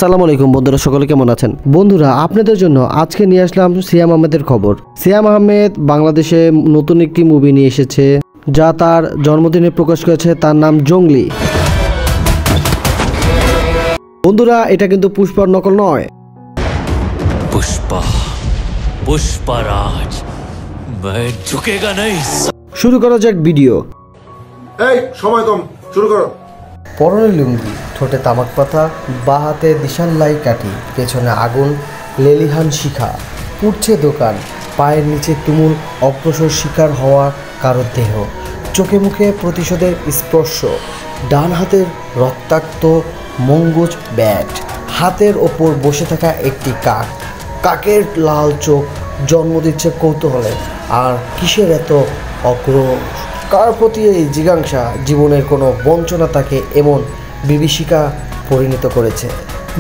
আসসালামু আলাইকুম বন্ধুরা, সকলে কেমন আছেন? বন্ধুরা, আপনাদের জন্য আজকে নিয়ে আসলাম সিয়াম আহমেদের খবর। সিয়াম আহমেদ বাংলাদেশে নতুন একটি মুভি নিয়ে এসেছে, যা তার জন্মদিনে প্রকাশ করেছে। তার নাম জঙ্গলি। বন্ধুরা, এটা কিন্তু পুষ্পার নকল নয়। পুষ্পারাজ ঝুঁকেগা নেই। শুরু করা যাক ভিডিও। এই সময় কম, শুরু করো। পরনে লুঙ্গি, ঠোঁটে তামাক পাতা, বা হাতে দিশাল্লাই কাঠি, পেছনে আগুন, লেলিহান শিখা, উঠছে দোকান, পায়ের নিচে তুমুল অগ্রসর শিকার হওয়া কারো দেহ, চোখে মুখে প্রতিশোধের স্পর্শ, ডান হাতের রক্তাক্ত মঙ্গুজ ব্যাট, হাতের ওপর বসে থাকা একটি কাক, কাকের লাল চোখ জন্ম দিচ্ছে কৌতূহলে। আর কিসের এত অগ্রস? কার প্রতি এই জিজ্ঞাসা? জীবনের কোনো বঞ্চনা তাকে এমন বিভীষিকা পরিণত করেছে।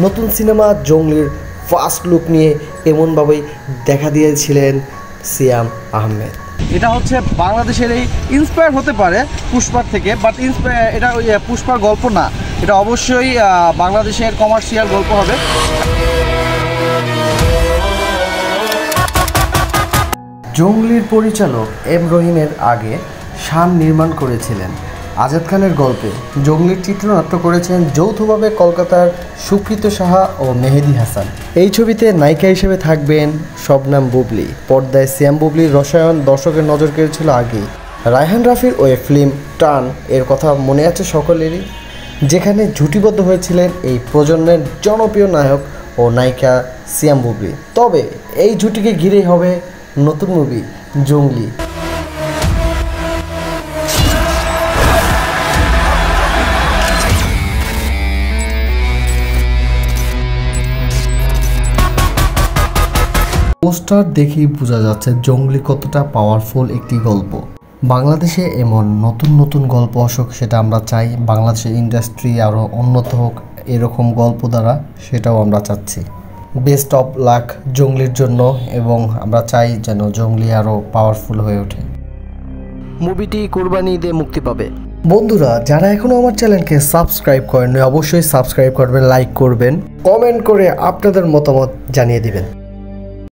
নতুন সিনেমা জঙ্গলির ফার্স্ট লুক নিয়ে এমনভাবেই দেখা দিয়েছিলেন সিয়াম আহমেদ। এটা হচ্ছে বাংলাদেশের এই ইন্সপায়ার হতে পারে পুষ্পার থেকে, বাট এটা ওই পুষ্পার গল্প না, এটা অবশ্যই বাংলাদেশের কমার্শিয়াল গল্প হবে। জঙ্গলির পরিচালক এম রহিমের আগে শান নির্মাণ করেছিলেন আজাদ খানের গল্পে। জঙ্গলির চিত্রনাট্য করেছেন যৌথভাবে কলকাতার সুকৃত সাহা ও মেহেদি হাসান। এই ছবিতে নায়িকা হিসেবে থাকবেন শবনাম বুবলি। পর্দায় সিয়াম বুবলির রসায়ন দর্শকের নজর কেড়েছিল আগেই। রায়হান রাফির ওই ফিল্ম টান এর কথা মনে আছে সকলেরই, যেখানে জুটিবদ্ধ হয়েছিলেন এই প্রজন্মের জনপ্রিয় নায়ক ও নায়িকা সিয়াম বুবলি। তবে এই জুটিকে ঘিরেই হবে নতুন মুভি জঙ্গলি। পোস্টার দেখেই বোঝা যাচ্ছে জঙ্গলি কতটা পাওয়ারফুল একটি গল্প। বাংলাদেশে এমন নতুন নতুন গল্প আসুক, সেটা আমরা চাই। বাংলাদেশের ইন্ডাস্ট্রি আরও উন্নত হোক এরকম গল্প দ্বারা, সেটাও আমরা চাচ্ছি। বেস্ট অফ লাক জঙ্গলির জন্য, এবং আমরা চাই যেন জঙ্গলি আরও পাওয়ারফুল হয়ে ওঠে। মুভিটি কুরবানি ঈদে মুক্তি পাবে। বন্ধুরা, যারা এখনও আমার চ্যানেলকে সাবস্ক্রাইব করেননি, অবশ্যই সাবস্ক্রাইব করবেন, লাইক করবেন, কমেন্ট করে আপনাদের মতামত জানিয়ে দিবেন।